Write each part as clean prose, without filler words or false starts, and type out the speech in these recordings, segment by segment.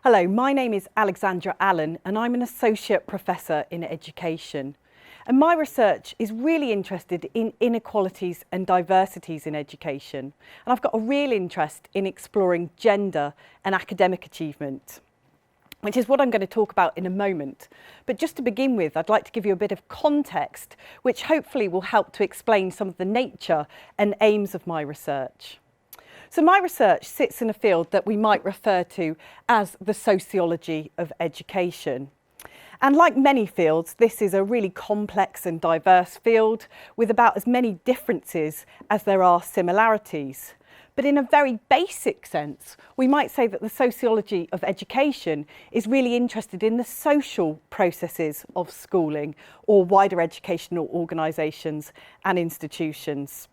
Hello, my name is Alexandra Allan and I'm an Associate Professor in Education. And my research is really interested in inequalities and diversities in education. And I've got a real interest in exploring gender and academic achievement, which is what I'm going to talk about in a moment. But just to begin with, I'd like to give you a bit of context, which hopefully will help to explain some of the nature and aims of my research. So my research sits in a field that we might refer to as the sociology of education. And like many fields, this is a really complex and diverse field with about as many differences as there are similarities. But in a very basic sense, we might say that the sociology of education is really interested in the social processes of schooling or wider educational organisations and institutions.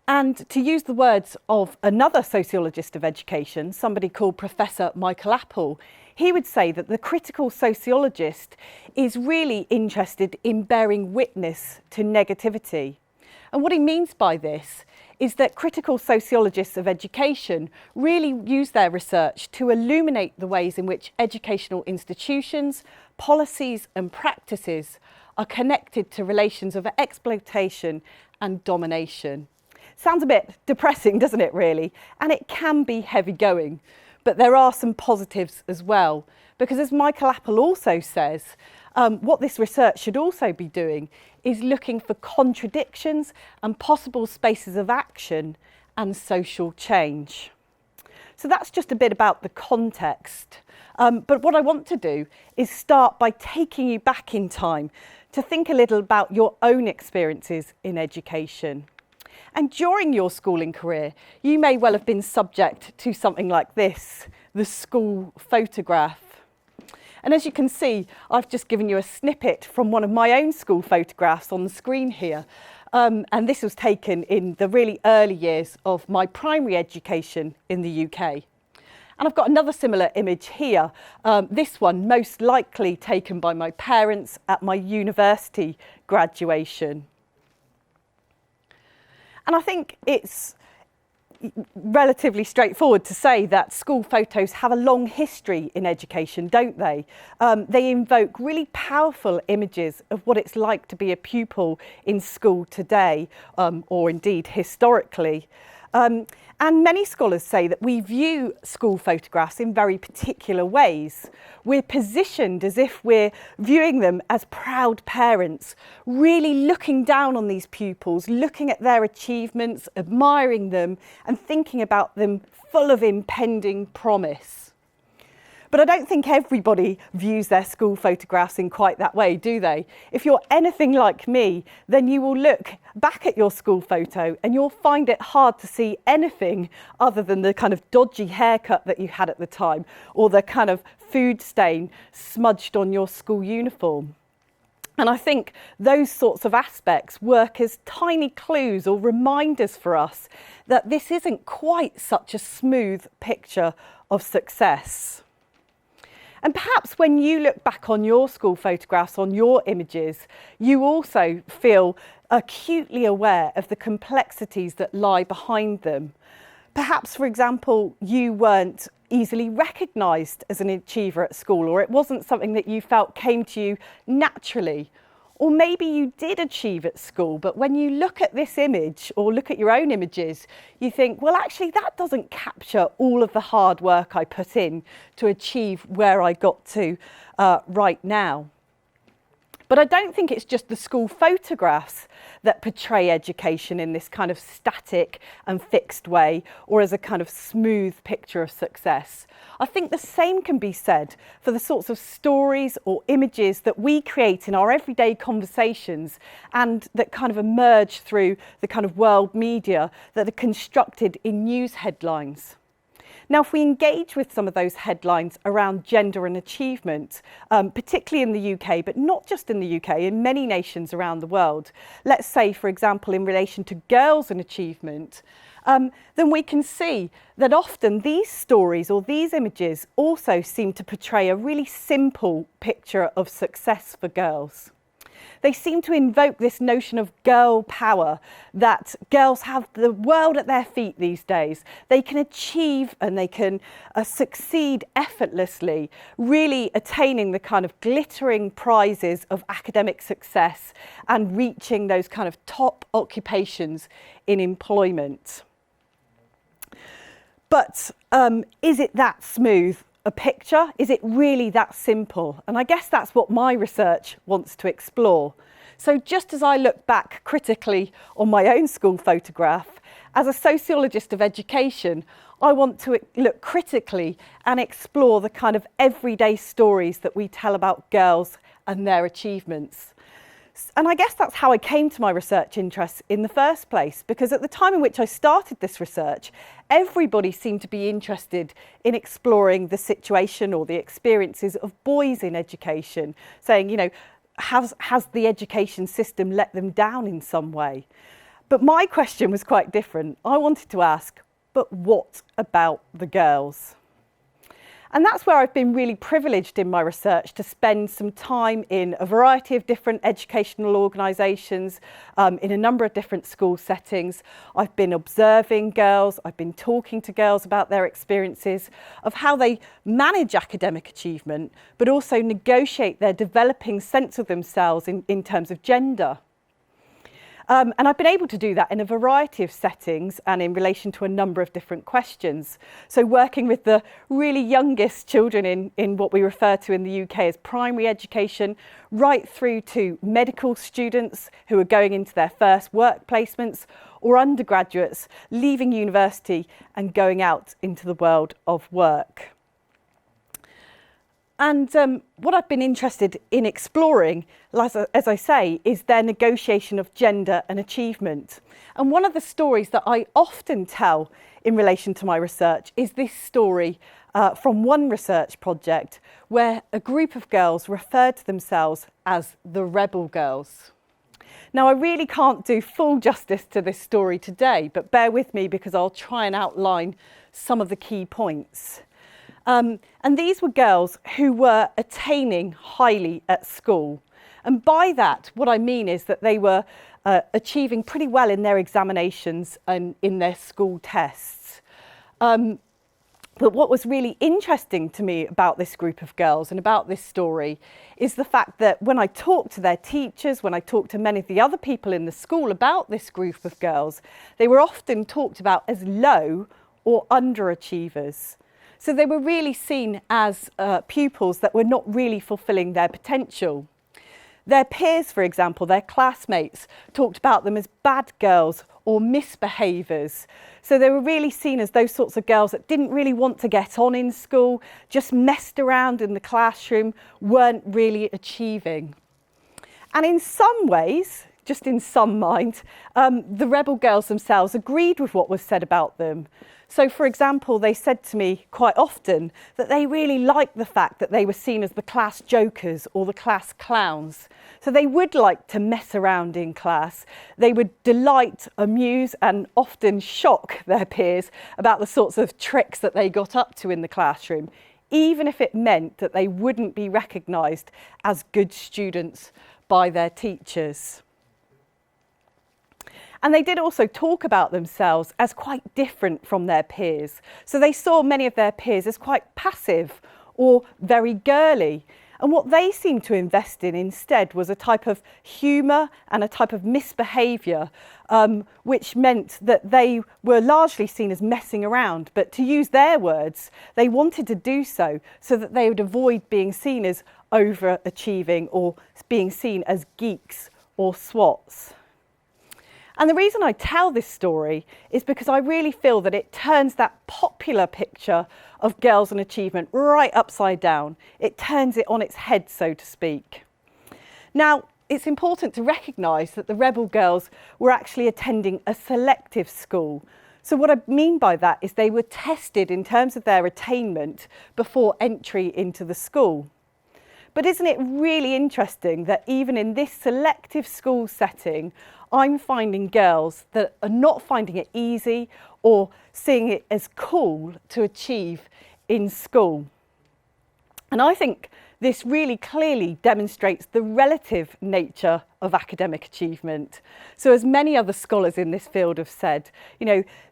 And to use the words of another sociologist of education, somebody called Professor Michael Apple, he would say that the critical sociologist is really interested in bearing witness to negativity. And what he means by this is that critical sociologists of education really use their research to illuminate the ways in which educational institutions, policies and practices are connected to relations of exploitation and domination. Sounds a bit depressing, doesn't it, really? And it can be heavy going, but there are some positives as well. Because as Michael Apple also says, what this research should also be doing is looking for contradictions and possible spaces of action and social change. So that's just a bit about the context. But what I want to do is start by taking you back in time to think a little about your own experiences in education. And during your schooling career, you may well have been subject to something like this, the school photograph. And as you can see, I've just given you a snippet from one of my own school photographs on the screen here. And this was taken in the really early years of my primary education in the UK. And I've got another similar image here, this one most likely taken by my parents at my university graduation. And I think it's relatively straightforward to say that school photos have a long history in education, don't they? They invoke really powerful images of what it's like to be a pupil in school today, or indeed historically. And many scholars say that we view school photographs in very particular ways. We're positioned as if we're viewing them as proud parents, really looking down on these pupils, looking at their achievements, admiring them, and thinking about them full of impending promise. But I don't think everybody views their school photographs in quite that way, do they? If you're anything like me, then you will look back at your school photo and you'll find it hard to see anything other than the kind of dodgy haircut that you had at the time or the kind of food stain smudged on your school uniform. And I think those sorts of aspects work as tiny clues or reminders for us that this isn't quite such a smooth picture of success. And perhaps when you look back on your school photographs, on your images, you also feel acutely aware of the complexities that lie behind them. Perhaps, for example, you weren't easily recognised as an achiever at school, or it wasn't something that you felt came to you naturally. Or maybe you did achieve at school, but when you look at this image or look at your own images, you think, well, actually, that doesn't capture all of the hard work I put in to achieve where I got to right now. But I don't think it's just the school photographs that portray education in this kind of static and fixed way, or as a kind of smooth picture of success. I think the same can be said for the sorts of stories or images that we create in our everyday conversations and that kind of emerge through the kind of world media that are constructed in news headlines. Now, if we engage with some of those headlines around gender and achievement, particularly in the UK, but not just in the UK, in many nations around the world, let's say, for example, in relation to girls and achievement, then we can see that often these stories or these images also seem to portray a really simple picture of success for girls. They seem to invoke this notion of girl power, that girls have the world at their feet these days. They can achieve and they can succeed effortlessly, really attaining the kind of glittering prizes of academic success and reaching those kind of top occupations in employment. But is it that smooth a picture? Is it really that simple? And I guess that's what my research wants to explore. So just as I look back critically on my own school photograph, as a sociologist of education, I want to look critically and explore the kind of everyday stories that we tell about girls and their achievements. And I guess that's how I came to my research interests in the first place, because at the time in which I started this research, everybody seemed to be interested in exploring the situation or the experiences of boys in education, saying, you know, has the education system let them down in some way? But my question was quite different. I wanted to ask, but what about the girls? And that's where I've been really privileged in my research to spend some time in a variety of different educational organisations, in a number of different school settings. I've been observing girls, I've been talking to girls about their experiences of how they manage academic achievement, but also negotiate their developing sense of themselves in terms of gender. And I've been able to do that in a variety of settings and in relation to a number of different questions. So working with the really youngest children in what we refer to in the UK as primary education, right through to medical students who are going into their first work placements, or undergraduates leaving university and going out into the world of work. And what I've been interested in exploring, as I say, is their negotiation of gender and achievement. And one of the stories that I often tell in relation to my research is this story from one research project where a group of girls referred to themselves as the rebel girls. Now, I really can't do full justice to this story today, but bear with me because I'll try and outline some of the key points. And these were girls who were attaining highly at school. And by that, what I mean is that they were achieving pretty well in their examinations and in their school tests. But what was really interesting to me about this group of girls and about this story is the fact that when I talked to their teachers, when I talked to many of the other people in the school about this group of girls, they were often talked about as low or underachievers. So they were really seen as pupils that were not really fulfilling their potential. Their peers, for example, their classmates, talked about them as bad girls or misbehaviours. So they were really seen as those sorts of girls that didn't really want to get on in school, just messed around in the classroom, weren't really achieving. And in some ways, just in some mind, the rebel girls themselves agreed with what was said about them. So, for example, they said to me quite often that they really liked the fact that they were seen as the class jokers or the class clowns. So they would like to mess around in class. They would delight, amuse and often shock their peers about the sorts of tricks that they got up to in the classroom, even if it meant that they wouldn't be recognised as good students by their teachers. And they did also talk about themselves as quite different from their peers. So they saw many of their peers as quite passive or very girly. And what they seemed to invest in instead was a type of humour and a type of misbehaviour, which meant that they were largely seen as messing around. But to use their words, they wanted to do so that they would avoid being seen as overachieving or being seen as geeks or swats. And the reason I tell this story is because I really feel that it turns that popular picture of girls and achievement right upside down. It turns it on its head, so to speak. Now, it's important to recognise that the rebel girls were actually attending a selective school. So what I mean by that is they were tested in terms of their attainment before entry into the school. But isn't it really interesting that even in this selective school setting, I'm finding girls that are not finding it easy or seeing it as cool to achieve in school. And I think this really clearly demonstrates the relative nature of academic achievement. So as many other scholars in this field have said,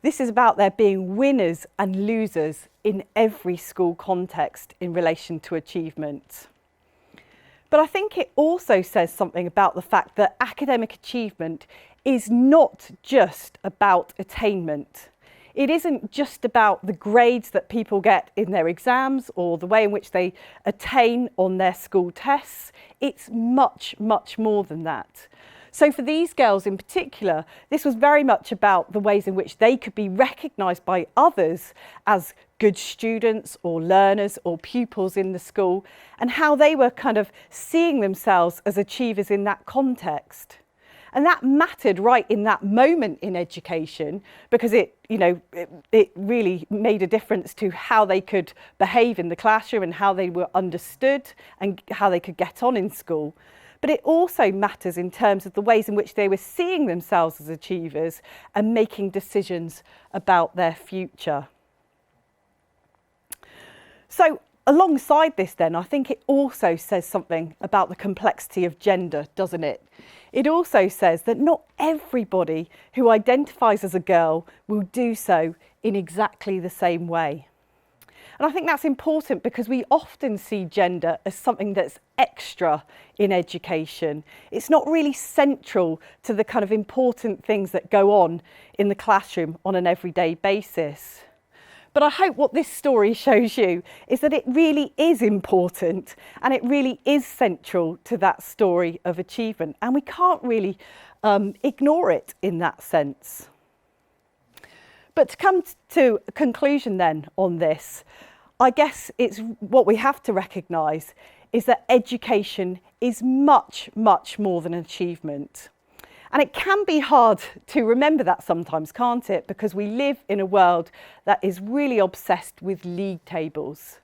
this is about there being winners and losers in every school context in relation to achievement. But I think it also says something about the fact that academic achievement is not just about attainment. It isn't just about the grades that people get in their exams or the way in which they attain on their school tests. It's much, much more than that. So for these girls in particular, this was very much about the ways in which they could be recognised by others as good students or learners or pupils in the school, and how they were kind of seeing themselves as achievers in that context. And that mattered right in that moment in education, because it really made a difference to how they could behave in the classroom and how they were understood and how they could get on in school. But it also matters in terms of the ways in which they were seeing themselves as achievers and making decisions about their future. So alongside this then, I think it also says something about the complexity of gender, doesn't it? It also says that not everybody who identifies as a girl will do so in exactly the same way. And I think that's important because we often see gender as something that's extra in education. It's not really central to the kind of important things that go on in the classroom on an everyday basis. But I hope what this story shows you is that it really is important and it really is central to that story of achievement. And we can't really ignore it in that sense. But to come to a conclusion then on this, I guess it's what we have to recognise is that education is much, much more than achievement. And it can be hard to remember that sometimes, can't it? Because we live in a world that is really obsessed with league tables.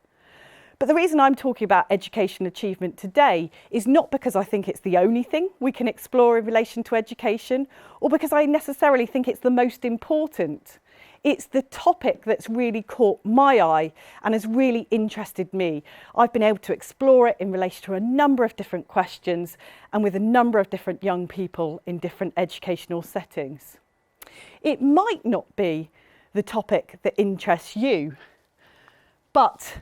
But the reason I'm talking about education achievement today is not because I think it's the only thing we can explore in relation to education, or because I necessarily think it's the most important. It's the topic that's really caught my eye and has really interested me. I've been able to explore it in relation to a number of different questions and with a number of different young people in different educational settings. It might not be the topic that interests you, but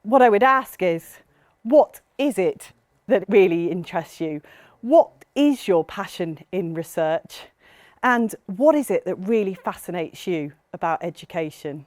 what I would ask is, what is it that really interests you? What is your passion in research? And what is it that really fascinates you about education?